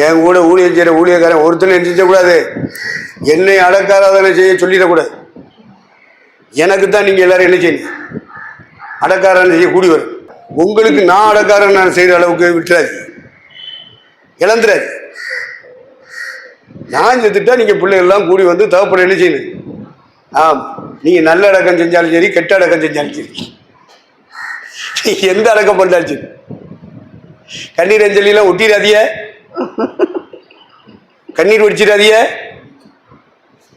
என் கூட ஊழியம் செய்கிற ஊழியக்காரன் ஒருத்தனை செஞ்சக்கூடாது, என்னை அடக்காராதனை செய்ய சொல்லிடக்கூடாது. எனக்கு தான் நீங்கள் எல்லாரும் என்ன செய்யணும், அடக்காரனை செய்ய கூடி வரும். உங்களுக்கு நான் அடக்காரன் நான் செய்கிற அளவுக்கு விட்டுறாது, இழந்துடாது. நான் செத்துட்டா நீங்கள் பிள்ளைகள்லாம் கூடி வந்து தகப்பட என்ன செய்யணும். நீங்கள் நல்ல அடக்கம் செஞ்சாலும் சரி, கெட்ட அடக்கம் செஞ்சாலும் சரி, எந்த அடக்கம் பண்ணாலும் சரி, கண்ணீர் அஞ்சலிலாம் ஒட்டிடாதிய, கண்ணீர் வடிச்சிடாதிய,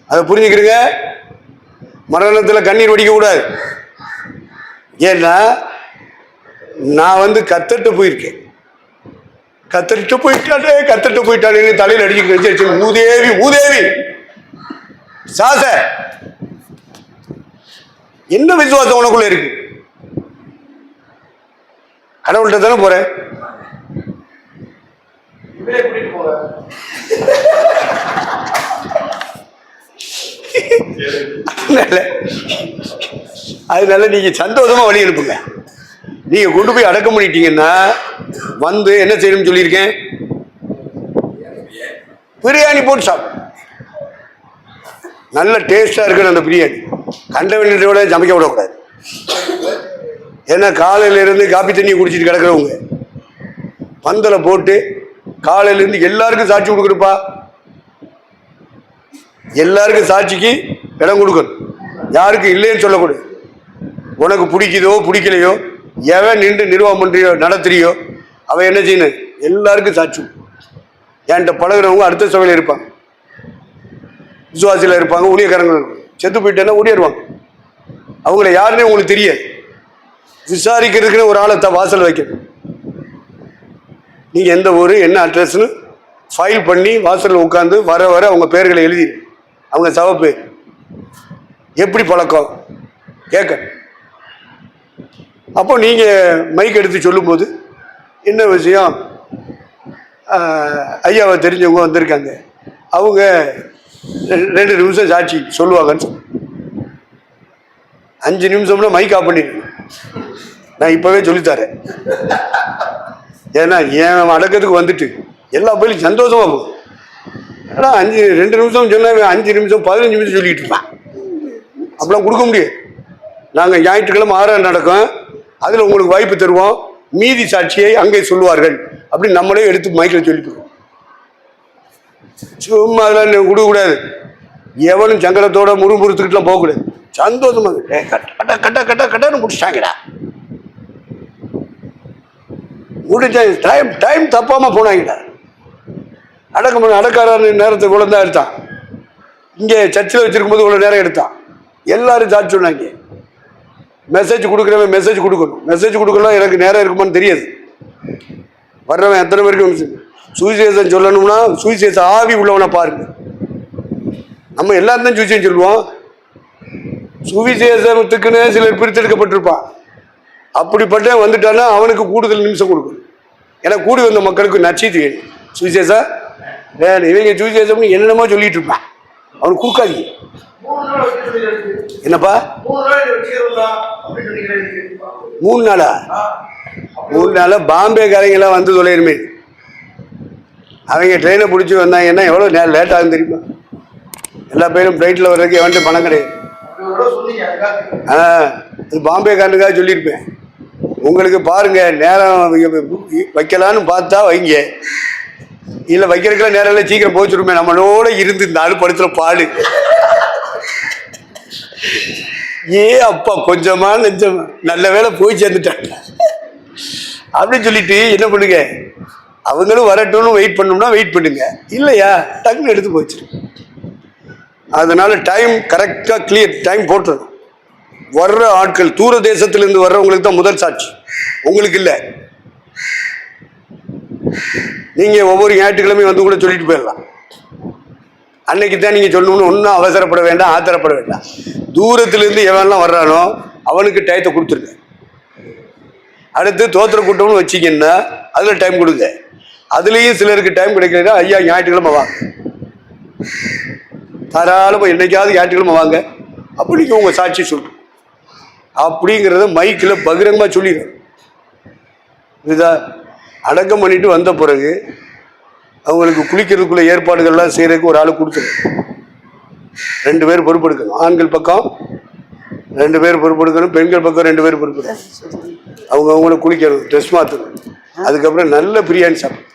அதை புரிஞ்சுக்கிறீங்க. மரணத்தில் கண்ணீர் வடிக்க கூடாது. ஏன்னா நான் வந்து கத்தட்டு போயிருக்கேன், கத்தட்டு போயிட்டானே தலையில் அடிச்சு மூதேவி மூதேவி சாச. என்ன விசுவாசம் உனக்குள்ள இருக்கு? கடவுள்கிட்ட தானே போறேன். அதனால நீங்க சந்தோஷமா வழி அனுப்புங்க. நீங்க கொண்டு போய் அடக்கம் பண்ணிட்டீங்கன்னா வந்து என்ன செய்யணும்னு சொல்லியிருக்கேன், பிரியாணி போட்டு சாப்பிடும். நல்ல டேஸ்டா இருக்கணும் அந்த பிரியாணி. கண்ட வேண்டியதோட சமைக்க விடக்கூடாது. ஏன்னா காலையில இருந்து காப்பி தண்ணி குடிச்சிட்டு கிடக்கிறவங்க பந்தலை போட்டு காலையில இருந்து எல்லாருக்கும் சாட்சி கொடுக்கணுப்பா. எல்லாருக்கும் சாட்சிக்கு இடம் கொடுக்கணும். யாருக்கு இல்லைன்னு சொல்லக்கூடாது. உனக்கு பிடிக்குதோ பிடிக்கலையோ, எவன் நின்று நிர்வாகம் பண்றியோ நடத்துறியோ அவன் என்ன செய்யணும், எல்லாருக்கும் சாட்சி. என்கிட்ட பழகிறவங்க அடுத்த சபையில் இருப்பாங்க, விசுவாசியில் இருப்பாங்க, ஊழியக்காரங்க செத்து போயிட்டேன்னா ஓடிடுவாங்க. அவங்கள யாருன்னே உங்களுக்கு தெரியாது. விசாரிக்கிறதுக்குன்னு ஒரு ஆளை வாசல் வைக்கணும். நீங்கள் எந்த ஊர் என்ன அட்ரஸ்ன்னு ஃபைல் பண்ணி வாசலில் உட்காந்து வர வர அவங்க பேர்களை எழுதி, அவங்க சவ பேர் எப்படி பழக்கம் கேட்க. அப்போ நீங்கள் மைக் எடுத்து சொல்லும்போது என்ன விஷயம், ஐயாவை தெரிஞ்சவங்க வந்திருக்காங்க, அவங்க 2 நிமிஷம் சாட்சி சொல்லுவாங்கன்னு சொல்லு. 5 நிமிஷம்னா மைக் ஆஃப் பண்ணிடுங்க. நான் இப்போவே சொல்லித்தரேன். ஏன்னா என் அடக்கத்துக்கு வந்துட்டு எல்லா பேரும் சந்தோஷமா போகும். ஏன்னா 2 நிமிஷம் சொன்னா 5 நிமிஷம் 15 நிமிஷம் சொல்லிட்டு இருப்பான். அப்படிலாம் கொடுக்க முடியாது. நாங்கள் ஞாயிற்றுக்கிழமை 6 நடக்கும், அதில் உங்களுக்கு வாய்ப்பு தருவோம். மீதி சாட்சியை அங்கே சொல்லுவார்கள் அப்படின்னு நம்மளே எடுத்து மைக்கில் சொல்லிட்டுருவோம். சும்மா அதெல்லாம் கொடுக்கக்கூடாது. எவனும் சங்கடத்தோட முறுமுறுத்துக்கிட்டுலாம் போகக்கூடாது. சந்தோஷமா கட்ட கட்ட கட்ட கட்டன்னு முடிச்சிட்டாங்கடா, முடிச்ச டைம் தப்பாம போனாங்கடா. அடக்கார நேரத்தை கூட தான் எடுத்தான். இங்கே சர்ச்சில் வச்சிருக்கும் போது இவ்வளோ நேரம் எடுத்தான். எல்லாரும் சாட்சி சொன்னாங்க. மெசேஜ் கொடுக்குறவன் மெசேஜ் கொடுக்கணும். மெசேஜ் கொடுக்கலாம் எனக்கு நேரம் இருக்குமான்னு தெரியாது. வர்றவன் எத்தனை பேருக்கு சுவிசேஷம் சொல்லணும்னா சுவிசேஷ ஆவி உள்ளவனை பாருங்க. நம்ம எல்லாரும் தான் சுவிசேஷம் சொல்லுவோம். சுவிசேஷத்துக்குன்னு சிலர் பிரித்தெடுக்கப்பட்டிருப்பான். அப்படிப்பட்ட வந்துட்டான்னா அவனுக்கு கூடுதல் நிமிஷம் கொடுக்கணும். ஏன்னா கூடி வந்த மக்களுக்கு நச்சீது சுவிசேஷம் வேணும். இவங்க சுவிசேஷம்னு என்னென்னமோ சொல்லிட்டு இருப்பான். அவனுக்கு கொடுக்காதீங்க. என்னப்பா 3 நாளா? 3 நாளா பாம்பேக்காரங்கெல்லாம் வந்து தொலையுமே. அவங்க ட்ரெயினை பிடிச்சி வந்தாங்கன்னா எவ்வளோ நேரம் லேட் ஆகும் தெரியுமா? எல்லா பேரும் ஃப்ளைட்டில் வர்றதுக்கு எவன்ட்டு பணம் கிடையாது. இது பாம்பேக்காரனுக்காக சொல்லியிருப்பேன். உங்களுக்கு பாருங்க, நேரம் வைக்கலான்னு பார்த்தா வைங்க, இல்லை வைக்கிறதுக்கெல்லாம் நேரம் இல்லை, சீக்கிரம் போச்சுருமே. நம்மளோட இருந்து இந்த ஆள் படுத்துற பாடு அப்பா கொஞ்சமா நெஞ்சமா நல்ல வேலை போய் சேர்ந்துட்டாங்க அப்படின்னு சொல்லிட்டு என்ன பண்ணுங்க, அவங்களும் வரட்டும்னு வெயிட் பண்ணோம்னா வெயிட் பண்ணுங்க, இல்லையா டக்குன்னு எடுத்து போச்சு. அதனால டைம் கரெக்டாக கிளியர் டைம் போட்டுருணும். வர்ற ஆட்கள் தூர தேசத்திலிருந்து வர்றவங்களுக்கு தான் முதல் சாட்சி, உங்களுக்கு இல்லை. நீங்க ஒவ்வொரு ஞாயிற்றுக்கிழமையும் வந்து கூட சொல்லிட்டு போயிடலாம். அன்னைக்கு தான் நீங்க சொல்லணும்னு ஒன்றும் அவசரப்பட வேண்டாம், ஆத்திரப்பட வேண்டாம். தூரத்திலிருந்து எவன்லாம் வர்றானோ அவனுக்கு டயத்தை கொடுத்துருங்க. அடுத்து தோத்திர கூட்டம்னு வச்சிங்கன்னா அதில் டைம் கொடுங்க. அதுலேயும் சிலருக்கு டைம் கிடைக்கிறதா, ஐயா ஞாயிற்றுக்கிழமை வாங்க, தாராளமாக என்னைக்காவது ஞாயிற்றுக்கிழமை வாங்க அப்படிங்க உங்கள் சாட்சி சொல்கிறோம் அப்படிங்கிறத மைக்கில் பகிரங்கமாக சொல்லிடுறேன். இதுதான் அடக்கம் பண்ணிட்டு வந்த பிறகு அவங்களுக்கு குளிக்கிறதுக்குள்ள ஏற்பாடுகள்லாம் செய்யறதுக்கு ஒரு ஆள் கொடுத்துருங்க. 2 பேர் பொறுப்பெடுக்கணும். ஆண்கள் பக்கம் 2 பேர் பொறுப்பெடுக்கணும், பெண்கள் பக்கம் 2 பேர் பொறுப்பெடுக்கணும். அவங்களுக்கு குளிக்கணும், ட்ரெஸ் மாற்றணும். அதுக்கப்புறம் நல்ல பிரியாணி சாப்பிடணும்.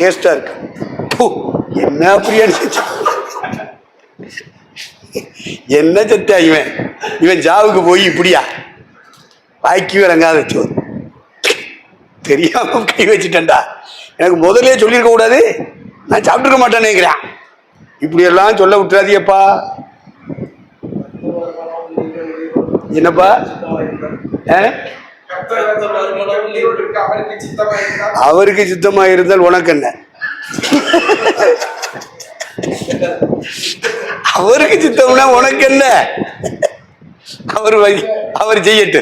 டேஸ்டா இருக்கு. என்ன பிரியாணி செஞ்சா, என்ன சத்தா இவன் ஜாவுக்கு போய் இப்படியா வாய்க்கு விளங்காத சோறு தெரியாம கை வச்சுட்டேன்டா. எனக்கு முதலே சொல்லியிருக்க கூடாது, நான் சாப்பிட்டுருக்க மாட்டேன்னு. இப்படி எல்லாம் சொல்ல விட்டுறாதியப்பா. என்னப்பா? அவருக்கு சித்தமா இருந்தால் உனக்கு என்ன? அவருக்கு சித்தம்னா உனக்கு என்ன? அவர் செய்யட்டு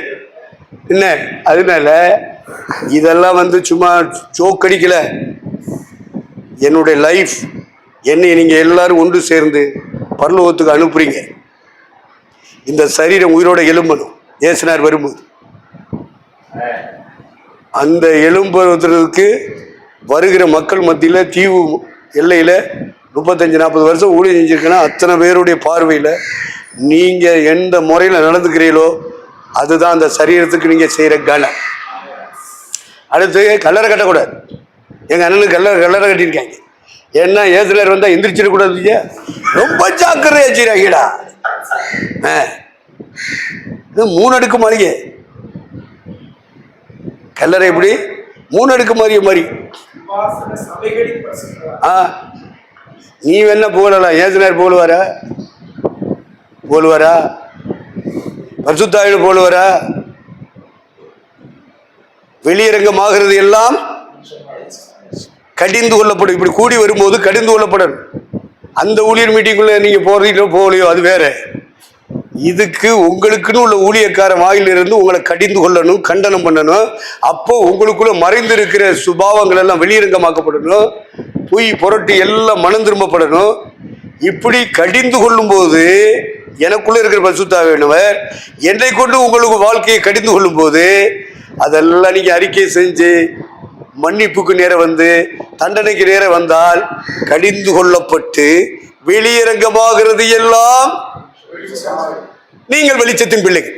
என்ன. அதனால இதெல்லாம் சும்மா ஜோக்கடிக்கல. என்னுடைய லைஃப், என்னை நீங்க எல்லாரும் ஒன்று சேர்ந்து பரலோகத்துக்கு அனுப்புறீங்க. இந்த சரீரம் உயிரோட எழும்பணும். ஏசுனார் வரும்போது அந்த எழும்புவதற்கு வருகிற மக்கள் மத்தியில் தீவு எல்லையில் 35-40 வருஷம் ஊழியம் செஞ்சிருக்கேன்னா அத்தனை பேருடைய பார்வையில் நீங்கள் எந்த முறையில் நடந்துக்கிறீங்களோ அதுதான் அந்த சரீரத்துக்கு நீங்கள் செய்கிற கனம். அடுத்து கல்லறை கட்டக்கூடாது. எங்கள் அண்ணனுக்கு கல்லறை கட்டியிருக்காங்க. ஏன்னா ஏசுனார் வந்தால் எந்திரிச்சிடக்கூடாது. ரொம்ப ஜாக்கிரதை வச்சுக்கிறாங்கடா. 3 அடுக்கு மாளிகை கல்லறை. எப்படி 3 அடுக்கு மாளிகை மாதிரி. நீ வேணா போகலாம். ஏசுனார் போலுவாரா? பரிசுத்தாவில போலுவாரா? வெளியரங்கமாகிறது எல்லாம் கடிந்து கொள்ளப்படும். இப்படி கூடி வரும்போது கடிந்து கொள்ளப்படும். அந்த ஊழியர் மீட்டிங்குள்ள நீங்க போறீங்களோ போகலையோ அது வேற. இதுக்கு உங்களுக்குன்னு உள்ள ஊழியக்கார வாயிலிருந்து உங்களை கடிந்து கொள்ளணும், கண்டனம் பண்ணணும். அப்போ உங்களுக்குள்ள மறைந்து இருக்கிற சுபாவங்கள் எல்லாம் வெளியரங்கமாக்கப்படணும். பொய் புரட்டு எல்லாம் மனம் திரும்பப்படணும். இப்படி கடிந்து கொள்ளும் போது எனக்குள்ள இருக்கிற பரிசுத்தாவியானவர் என்னை கொண்டு உங்களுக்கு வாழ்க்கையை கடிந்து கொள்ளும் போது அதெல்லாம் நீங்க அறிக்கை செஞ்சு மன்னிப்புக்கு நேரம் வந்து தண்டனைக்கு நேரம் வந்தால் கடிந்து கொள்ளப்பட்டு வெளியரங்கமாகிறது எல்லாம் நீங்கள் வெளிச்சத்தின் பிள்ளைகள்.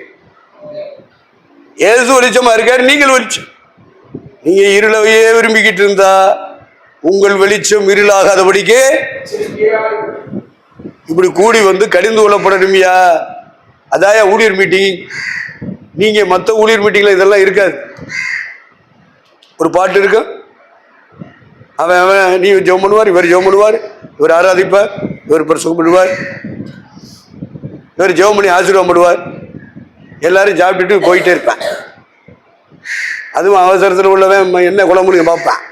ஏசு வெளிச்சமா இருக்காரு, நீங்கள் வெளிச்சம். நீங்க இருளையே விரும்பிக்கிட்டு இருந்தா உங்கள் வெளிச்சம் இருளாகாதபடிக்கு இப்படி கூடி வந்து கடிந்து கொள்ளப்படணுமியா. அதாயா ஊழியர் மீட்டிங். நீங்க மற்ற ஊழியர் மீட்டிங்ல இதெல்லாம் இருக்காது. ஒரு பாட்டு இருக்கு, அவன் நீ ஜெபம் பண்ணுவார், இவர் ஜெபம் பண்ணுவார், இவர் ஆராதிப்பார், இவர் பிரசவம் பண்ணுவார், இவர் ஜெபம் பண்ணி ஆசீர்வாதம் பண்ணுவார், எல்லாரும் சாப்பிட்டுட்டு போயிட்டே இருப்பேன். அதுவும் அவசரத்தில் உள்ளவன் என்ன குழம்புன்னு பார்ப்பேன்.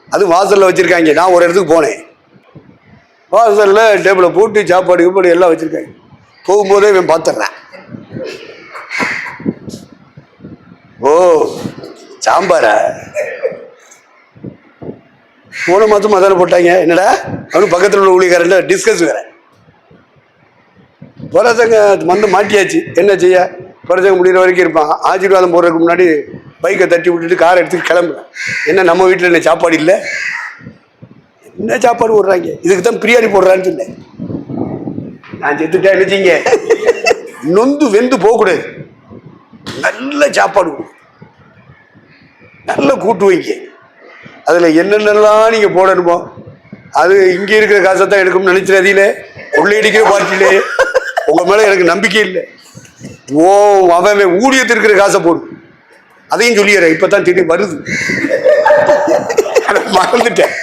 அதுவும் வாசலில் வச்சுருக்காங்க. நான் ஒரு இடத்துக்கு போனேன், வாசலில் டேபிளை போட்டு சாப்பாடு கீப்பாடு எல்லாம் வச்சுருக்காங்க. போகும்போதே இவன் பார்த்துட்றேன். ஓ சாம்பாரா? போன மாதம் அதான போட்டாங்க. என்னடா அவனு பக்கத்தில் உள்ள ஊழியக்காரன் டிஸ்கஸ் வேற. பிரசங்க வந்து மாட்டியாச்சு, என்ன செய்ய? பிரசங்க முடிகிற வரைக்கும் இருப்பான். ஆசீர்வாதம் போடுறதுக்கு முன்னாடி பைக்கை தட்டி விட்டுட்டு காரை எடுத்துட்டு கிளம்புறேன். என்ன நம்ம வீட்டில் என்ன சாப்பாடு இல்லை? என்ன சாப்பாடு போடுறாங்க? இதுக்கு தான் பிரியாணி போடுறான்னு சொன்னேன். நான் செத்துட்டேன் நினைச்சிங்க. நொந்து வெந்து போகக்கூடாது. நல்ல சாப்பாடு, நல்ல கூட்டு வைங்க. அதில் என்னென்னலாம் நீங்கள் போடணுமோ அது இங்கே இருக்கிற காசை தான் எடுக்கணும்னு நினைச்சிடாதீங்களே. கொள்ளையடிக்கிற பார்ட்டிலே உங்கள் மேலே எனக்கு நம்பிக்கை இல்லை. ஓ அவன் ஊழியத்தில் இருக்கிற காசை போடும். அதையும் சொல்லிடுறேன். இப்போ தான் திடீர்னு வருது, மறந்துட்டேன்.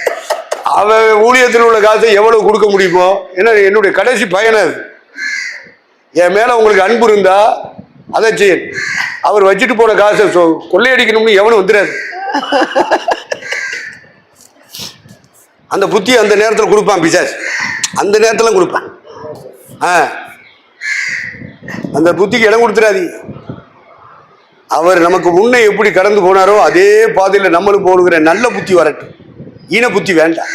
அவன் ஊழியத்தில் உள்ள காசை எவ்வளோ கொடுக்க முடியுமோ, ஏன்னா என்னுடைய கடைசி பயணம் அது. என் மேலே உங்களுக்கு அன்பு இருந்தா அதை செய்யணும். அவர் வச்சுட்டு போன காசை கொள்ளையடிக்கணும்னு எவனும் வந்துடாது. அந்த புத்தி அந்த நேரத்தில் கொடுப்பான் பிசாசு. அந்த நேரத்தில் கொடுப்பான். அந்த புத்திக்கு இடம் கொடுத்துடாதீங்க. அவர் நமக்கு முன்னே எப்படி கடந்து போனாரோ அதே பாதையில் நம்மளும் போடுகிற நல்ல புத்தி வரட்டும். ஈன புத்தி வேண்டாம்.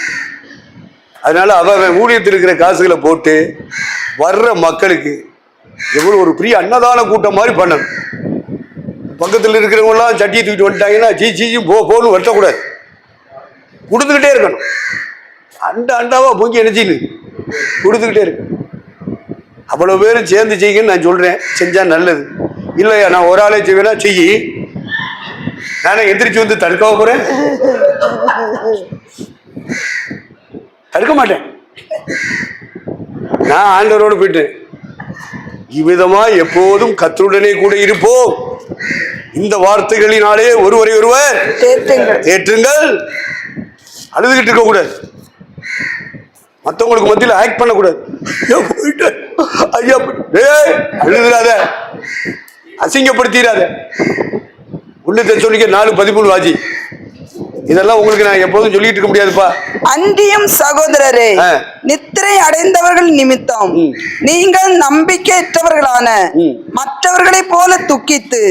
அதனால அவன் ஊழியத்தில் இருக்கிற காசுகளை போட்டு வர்ற மக்களுக்கு எவ்வளோ ஒரு பெரிய அன்னதான கூட்டம் மாதிரி பண்ணணும். பக்கத்தில் இருக்கிறவங்களாம் சட்டியை தூக்கிட்டு வந்துட்டாங்கன்னா சீச்சியும் போன்னு வெட்டக்கூடாது. கொடுத்துக்கிட்டே இருக்கணும். அண்டாவா பொங்கி நினைச்சின்னு கொடுத்துக்கிட்டே இருக்கு. அவ்வளவு பேரும் சேர்ந்து செய்யுங்கன்னு நான் சொல்றேன். செஞ்சா நல்லது. இல்லையா நான் ஒரு ஆளே செய்வேனா செய்யி, நானே எந்திரிச்சு வந்து தடுக்க போறேன்? தடுக்க மாட்டேன். நான் ஆண்டவரோடு போயிட்டேன். இவ்விதமா எப்போதும் கர்த்தருடனே கூட இருப்போம். இந்த வார்த்தைகளினாலே ஒருவரை ஒருவர் தேற்றுங்கள். அழுதுகிட்டு இருக்க கூடாது. மற்றவங்களுக்கு மத்தியில் ஆக்ட் பண்ணக்கூடாது. ஐயா அழுதுறாத, அசிங்கப்படுத்திடாத. உன்னத்தை சொல்லிக்க 4:13 வாசி. இதெல்லாம் உங்களுக்கு நான் எப்போதும் சொல்லிட்டு இருக்க முடியாதுப்பா. அன்றியும் சகோதரரே, நித்திரை அடைந்தவர்கள் நிமித்தம் நீங்கள் நம்பிக்கையற்றவர்களான மற்றவர்களை போல துக்கித்து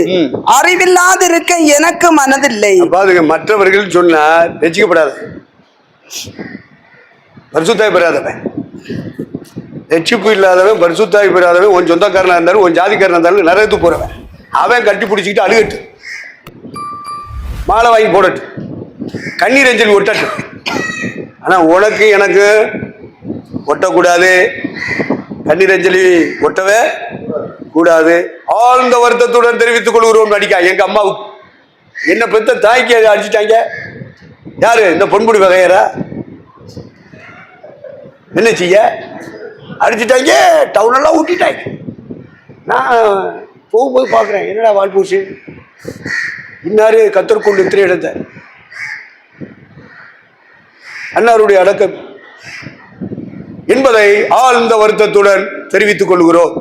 அறிவில்லாதிருக்க எனக்கு மனதில்லை. பாருங்க, மற்றவர்கள் சொன்னா ரட்சிக்கப்படாத, பரிசுத்தாய் பெறாதவன், ரட்சிப்பு இல்லாதவன், பரிசுத்தாய் பெறாதவன், உன் சொந்தக்காரனா இருந்தாலும் உன் ஜாதிக்காரனா இருந்தாலும் நரகத்துக்கு போறவன், அவன் கட்டி பிடிச்சிக்கிட்டு அழுகட்டு, மாலை வாங்கி போடட்டு, கண்ணீர் அஞ்சலி ஒட்டட்டு. ஆனா உனக்கு எனக்கு ஒட்டக்கூடாது, கண்ணீர் அஞ்சலி ஒட்டவே கூடாது. ஆழ்ந்த வருத்தத்துடன் தெரிவித்துக் கொள்கிறோம். நடிக்கா எங்க அம்மாவுக்கு என்ன பெத்த தாய்க்கு அடிச்சுட்டாங்க. யாரு? இந்த பொன்புடி வகையரா? என்ன செய்ய? அடிச்சுட்டாங்க, டவுன் எல்லாம் ஊட்டிட்டாங்க. நான் போகும்போது பார்க்குறேன், என்னடா வாழ்பூசி இன்னாரு கத்தர் கொண்டு இத்திரை எடுத்த அன்னாருடைய அடக்கம் என்பதை ஆழ்ந்த வருத்தத்துடன் தெரிவித்துக் கொள்கிறோம்.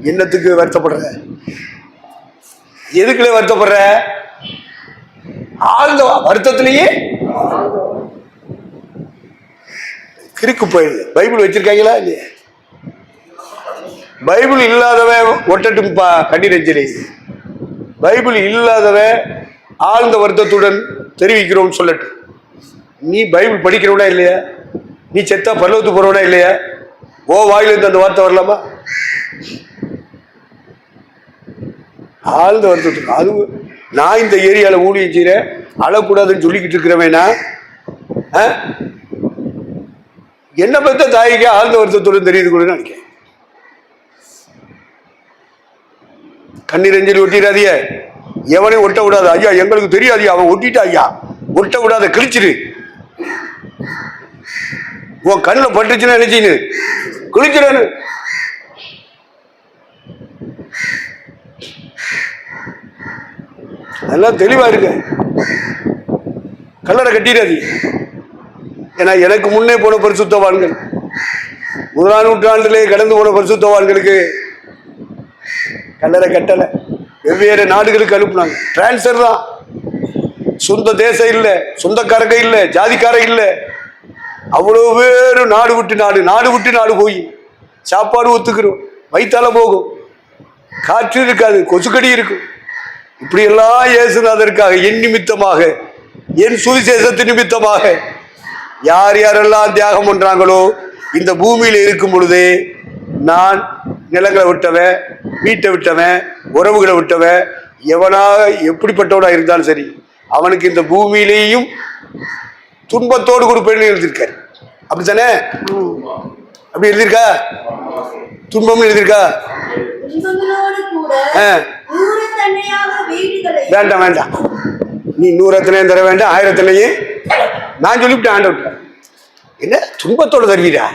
என்னத்துக்கு வருத்தப்படுற? எதுக்குள்ள வருத்தப்படுற? ஆழ்ந்த வருத்தத்திலேயே கிறுக்கு போயிடுது. பைபிள் வச்சிருக்காங்களா இல்லையா? பைபிள் இல்லாதவன் ஒட்டட்டும்பா கண்ணீர் அஞ்சலி. பைபிள் இல்லாதவன் ஆழ்ந்த வருத்தத்துடன் தெரிவிக்கிறோம் சொல்லட்டும். நீ பைபிள் படிக்கிறவனா இல்லையா? நீ செத்தா பரலோகத்துக்கு போறவனா இல்லையா? ஓ வாயிலிருந்து அந்த வார்த்தை வரலாமா? ஆழ்ந்த வருத்தத்துக்கு அது நான் இந்த ஏரியாவில் ஊழியம் செய்கிறேன், அழக்கூடாதுன்னு சொல்லிக்கிட்டு இருக்கிறவேனா? என்ன பத்த தாய்க்கு ஆழ்ந்த வருத்தத்துடன் தெரியுது கூட நினைக்கிறேன். கண்ணீர் அஞ்சலி ஒட்டிடாதிய, எவனையும் ஒட்ட விடாது. ஐயா எங்களுக்கு தெரியாது, அவன் ஒட்டிட்டா, ஐயா ஒட்ட விடாத, கிழிச்சிரு. உன் கண்ணில் பட்டுச்சுன்னா நினைச்சின்னு கிழிச்சிரு. அதெல்லாம் தெளிவா இருக்கு. கல்லறை கட்டிடாது. ஏன்னா எனக்கு முன்னே போன பரிசுத்தவான்கள், 1ஆம் நூற்றாண்டிலே கடந்து போன பரிசுத்தவான்களுக்கு கல்லறை கட்டலை, வெவ்வேறு நாடுகளுக்கு அனுப்புனாங்க. டிரான்ஸ்ஃபர் தான். சொந்த தேசம் இல்லை, சொந்தக்காரங்க இல்லை, ஜாதிக்காரங்க இல்லை. அவ்வளவு பேரு நாடு விட்டு நாடு, நாடு விட்டு நாடு போய் சாப்பாடு ஒத்துக்கிறோம், வயிற்றால போகும், காற்று இருக்காது, கொசுக்கடி இருக்கும். இப்படி எல்லாம் இயேசுநாதருக்காக என் நிமித்தமாக, என் சுவிசேஷத்தின் நிமித்தமாக யார் யாரெல்லாம் தியாகம் பண்றாங்களோ, இந்த பூமியில இருக்கும் பொழுதே நான் நிலங்களை விட்டவன், வீட்டை விட்டவன், உறவுகளை விட்டவன், எவனாக எப்படிப்பட்டவனா இருந்தாலும் சரி, அவனுக்கு இந்த பூமியிலேயும் துன்பத்தோடு கொடுப்பேன்னு எழுதியிருக்காரு. அப்படித்தானே? அப்படி எழுதியிருக்கா? துன்பம்னு எழுதியிருக்கா? வேண்டாம் வேண்டாம், நீ 100 தர வேண்டாம், 1000 நான் சொல்லிவிட்டேன். ஆண்டவர்கிட்ட என்ன துன்பத்தோட தருவீரா?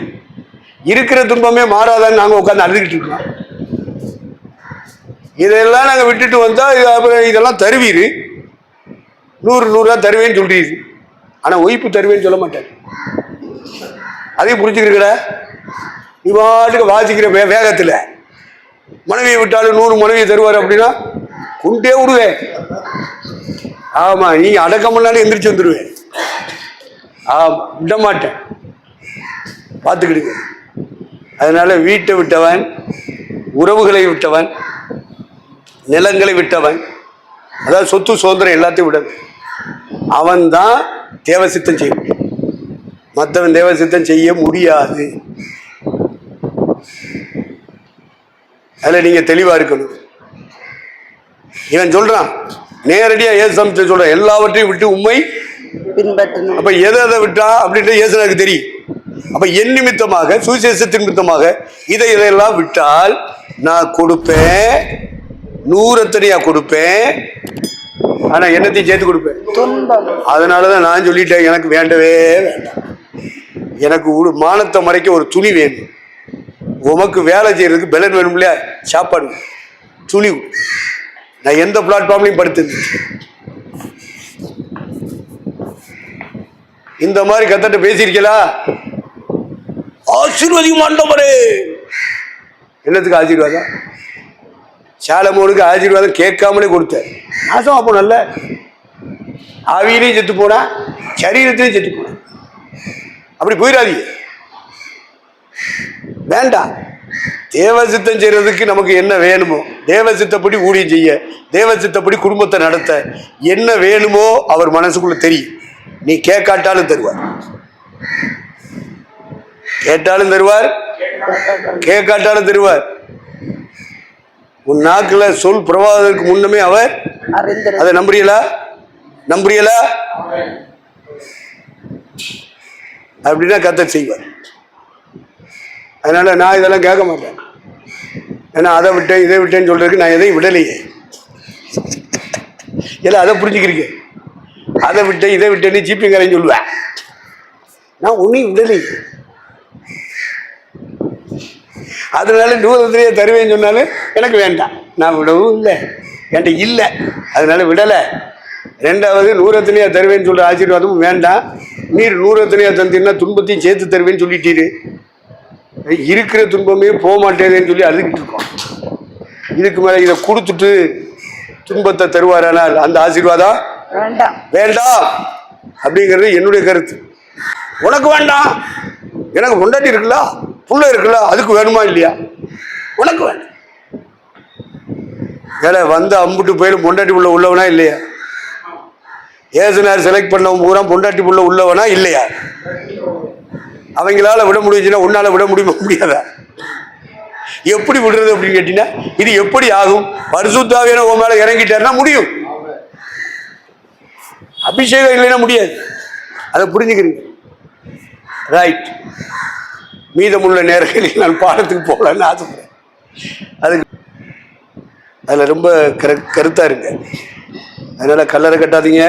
இருக்கிற துன்பமே மாறாதான்னு நாங்கள் உட்காந்து அழுதுகிட்டு இருக்கோம். இதெல்லாம் நாங்கள் விட்டுட்டு வந்தா இதெல்லாம் தருவீரு, 100 தருவேன்னு சொல்றீரு. ஆனா ஒய்ப்பு தருவேன்னு சொல்ல மாட்டேன். அதையும் புரிஞ்சுக்கிறீங்களா? நீ பாட்டுக்கு வாசிக்கிற வேகத்துல மனைவியை விட்டாலும் 100 மனைவியை தருவார் அப்படின்னா கொண்டே விடுவேன். ஆமா, நீ அடக்கம் பண்ணாலும் எந்திரிச்சு வந்துடுவேன். ஆமா, விட மாட்டேன், பார்த்துக்கிடுங்க. அதனால வீட்டை விட்டவன், உறவுகளை விட்டவன், நிலங்களை விட்டவன், அதாவது சொத்து சுதந்திரம் எல்லாத்தையும் விட, அவன் தான் தேவசித்தம் செய்ய முடியும். மற்றவன் தேவசித்தம் செய்ய முடியாது. அதுல நீங்க தெளிவா இருக்கணும். இவன் சொல்றான் நேரடியா ஏசு சொல்ற, எல்லாவற்றையும் விட்டு உம்மை பின்பற்றணும். அப்ப எதை விட்டா அப்படின்றது இயேசுவுக்கு தெரியும். அப்ப என் நிமித்தமாக, சுவிசேஷத்தின் நிமித்தமாக இதையெல்லாம் விட்டால் நான் கொடுப்பேன், 100 கொடுப்பேன், ஆனா என்னத்தையும் சேர்த்து கொடுப்பேன். அதனாலதான் நான் சொல்லிட்டேன், எனக்கு வேண்டவே வேண்டாம். எனக்கு மானத்தை மறைக்க ஒரு துணி வேணும். உமக்கு வேலை செய்யறதுக்கு பெலன் வேணும் இல்லையா, சாப்பாடு, துணி. நான் எந்த பிளாட்ஃபார்ம்லையும் படுத்து இந்த மாதிரி கத்தட்ட பேசியிருக்கலா? ஆசீர்வதியும் ஆண்டவரே. என்னத்துக்கு ஆசீர்வாதம்? சாலமோனுக்கு ஆசீர்வாதம் கேட்காமலே கொடுத்தார். நாசமா போனல்ல, ஆவியிலையும் செத்து போனா, சரீரத்திலையும் செத்து போனா. அப்படி போயிடாதீங்க, வேண்டாம். தேவசித்தம் செய்யறதுக்கு நமக்கு என்ன வேணுமோ, தேவசித்தப்படி ஊழியம் செய்ய, தேவசித்தப்படி குடும்பத்தை நடத்த என்ன வேணுமோ அவர் மனசுக்குள்ள தெரியும். நீ கேட்காட்டாலும் தருவார், கேட்டாலும் தருவார், கேட்காட்டாலும் தருவார். உன் நாக்குல சொல் பிரவாதத்துக்கு முன்னமே அவர் அதை நம்புறீங்களா? நம்புறீங்களா? அப்படின்னா கர்த்தர் செய்வார். அதனால நான் இதெல்லாம் கேட்க மாட்டேன். ஏன்னா அதை விட்டேன் இதை விட்டேன்னு சொல்றதுக்கு நான் எதையும் விடலையே. இல்லை, அதை புரிஞ்சுக்கிறீங்க. அதை விட்டேன் இதை விட்டேன்னு ஜிபிங்காரையும் சொல்லுவேன். நான் ஒன்றையும் விடலையே. அதனால 100 தருவேன்னு சொன்னாலும் எனக்கு வேண்டாம், நான் விடவும் இல்லை, என்கிட்ட இல்லை, அதனால விடலை. 2வது 100 தருவேன்னு சொல்ற ஆசீர்வாதமும் வேண்டாம். நீர் 100 தந்தீங்கன்னா துன்பத்தையும் சேர்த்து தருவேன்னு சொல்லிட்டீரு. இருக்கிற துன்பமே போக மாட்டேதுன்னு சொல்லி அழுதுகிட்டு இருக்கோம். இதுக்கு மேல இதை கொடுத்துட்டு துன்பத்தை தருவாரானால் அந்த ஆசீர்வாதம் வேண்டாம் அப்படிங்கிறது என்னுடைய கருத்து. உனக்கு வேண்டாம், எனக்கு பொண்டாட்டி இருக்குல்ல, புள்ள இருக்குல்ல, அதுக்கு வேணுமா இல்லையா? உனக்கு வேண்டாம். ஏன்னா வந்து அம்புட்டு போயிடும் பொண்டாட்டி புள்ள உள்ளவனா இல்லையா? ஏசுனார் செலக்ட் பண்ணவன் பூரா பொண்டாட்டி புள்ள உள்ளவனா இல்லையா? அவங்களால விட முடிஞ்சுன்னா உன்னால விட முடியுமா? முடியாதா? எப்படி விடுறது அப்படின்னு கேட்டீங்கன்னா, இது எப்படி ஆகும்? பரிசுத்த ஆவியானவர் உன் மேல இறங்கிட்டாருன்னா முடியும், அபிஷேகம் இல்லைன்னா முடியாது. அதை புரிஞ்சுக்கிறீங்க, ரைட்? மீதமுள்ள நேரங்களில் நான் பாடத்துக்கு போகலான்னு ஆசைப்படுறேன். அதுக்கு அதில் ரொம்ப கருத்தா இருங்க. அதனால கல்லறை கட்டாதீங்க,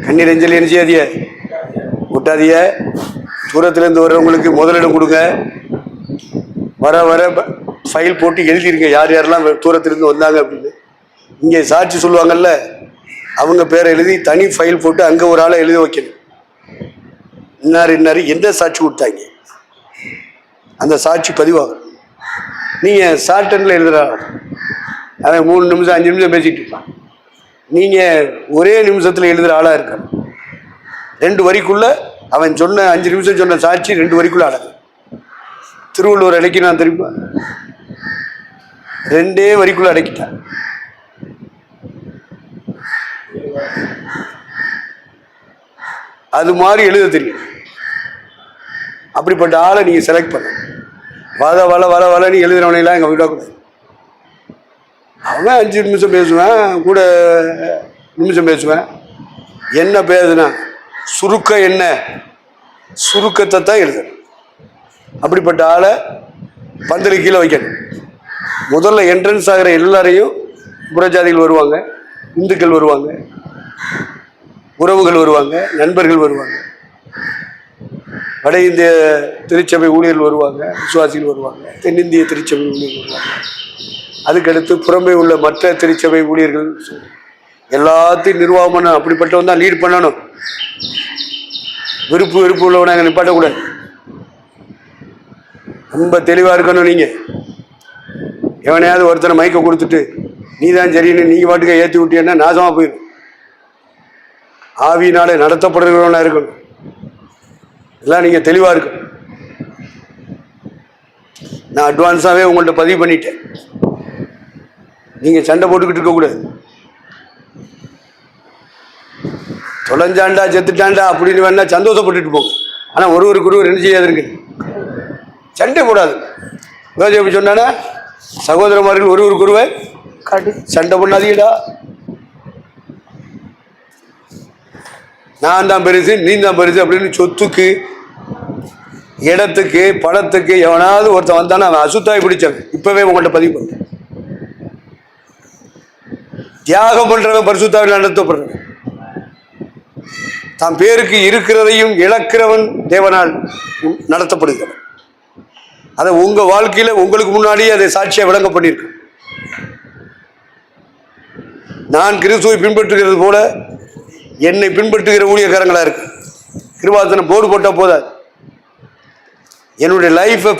கண்ணீர் அஞ்சலி என்ன செய்யாதீங்க, விட்டாதீங்க. தூரத்துலேருந்து வர்றவங்களுக்கு முதலிடம் கொடுங்க. வர வர ஃபைல் போட்டு எழுதிருங்க யார் யாரெல்லாம் தூரத்துலேருந்து வந்தாங்க அப்படின்னு. இங்கே சாட்சி சொல்லுவாங்கல்ல, அவங்க பேரை எழுதி தனி ஃபைல் போட்டு அங்கே ஒரு ஆளை எழுதி வைக்கணும். இன்னார் எந்த சாட்சி கொடுத்தாங்க அந்த சாட்சி பதிவாகும். நீங்கள் ஷார்ட்டனில் எழுதுறாங்க, அவன் 3 நிமிஷம் 5 நிமிஷம் பேசிகிட்டு இருப்பான். நீங்கள் ஒரே நிமிஷத்தில் எழுதுகிற ஆளாக இருக்கணும். 2 வரிக்குள்ள அவன் சொன்ன 5 நிமிஷம் சொன்ன சாட்சி 2 வரிக்குள்ள அடங்கும். திருவள்ளுவர் அடைக்கினான் தெரியுமா? 2 வரிக்குள்ள அடைக்கிட்டான். அது மாதிரி எழுத தெரியும். அப்படிப்பட்ட ஆளை நீங்க செலக்ட் பண்ண. வளன்னு எழுதுறவனையெல்லாம் எங்க விடக்கூடாது. அவன் 5 நிமிஷம் பேசுவேன், கூட நிமிஷம் பேசுவேன். என்ன பேசுனா சுருக்கம், என்ன சுருக்கத்தை தான் எழுதணும். அப்படிப்பட்ட ஆளை பந்தலு கீழே வைக்கணும். முதல்ல என்ட்ரன்ஸ் ஆகிற எல்லாரையும் புறஜாதிகள் வருவாங்க, இந்துக்கள் வருவாங்க, உறவுகள் வருவாங்க, நண்பர்கள் வருவாங்க, வட இந்திய திருச்சபை ஊழியர்கள் வருவாங்க, விசுவாசிகள் வருவாங்க, தென்னிந்திய திருச்சபை ஊழியர்கள் வருவாங்க. அதுக்கடுத்து புறம்பே உள்ள மற்ற திருச்சபை ஊழியர்கள் எல்லாத்தையும் நிர்வாகம் பண்ணணும். அப்படிப்பட்டவன் தான் லீட் பண்ணணும். விருப்பு உள்ளவனை அங்கே நிப்பாட்டக்கூடாது. ரொம்ப தெளிவாக இருக்கணும். நீங்கள் எவனையாவது ஒருத்தனை மைக்கை கொடுத்துட்டு நீ தான் சரின்னு நீங்கள் பாட்டுக்க ஏற்றி விட்டீங்கன்னா நாசமாக போயிடும். ஆவியினாலே நடத்தப்படுறவனா இருக்கணும். எல்லாம் நீங்கள் தெளிவாக இருக்கணும். நான் அட்வான்ஸாகவே உங்கள்கிட்ட பதிவு பண்ணிட்டேன். நீங்கள் சண்டை போட்டுக்கிட்டு இருக்கக்கூடாது. தொலைஞ்சாண்டா செத்துட்டாண்டா அப்படின்னு வேணா சந்தோஷப்பட்டுட்டு போங்க. ஆனால் ஒருவருக்கு என்ன செய்யாதுங்க, சண்டை போடாது. யோசிப்பு சொன்னானா சகோதரமார்கள் ஒருவருக்குருவர் சண்டை பண்ணாதீங்கடா. நான் தான் பெருசு, நீ தான் பெருசு அப்படின்னு சொத்துக்கு, இடத்துக்கு, பணத்துக்கு எவனாவது ஒருத்தன் வந்தானா அவன் அசுத்தாய் பிடிச்சவன். இப்பவே உங்கள்கிட்ட பதிவு பண்ண தியாகம் பண்றவன் பரிசுத்தாவில் நடத்தப்படுறவன். தான் பேருக்கு இருக்கிறதையும் இழக்கிறவன் தேவனால் நடத்தப்படுகிறவன். அதை உங்க வாழ்க்கையில உங்களுக்கு முன்னாடியே அதை சாட்சியா விளங்க பண்ணியிருக்கு. நான் கிறிஸ்துவை பின்பற்றுகிறது போல என்னை பின்பற்றுகிற ஊழியக்காரங்களா இருக்கு. கிருபாசனம் போர்டு போட்டா போதாது. என்னுடைய லைஃபை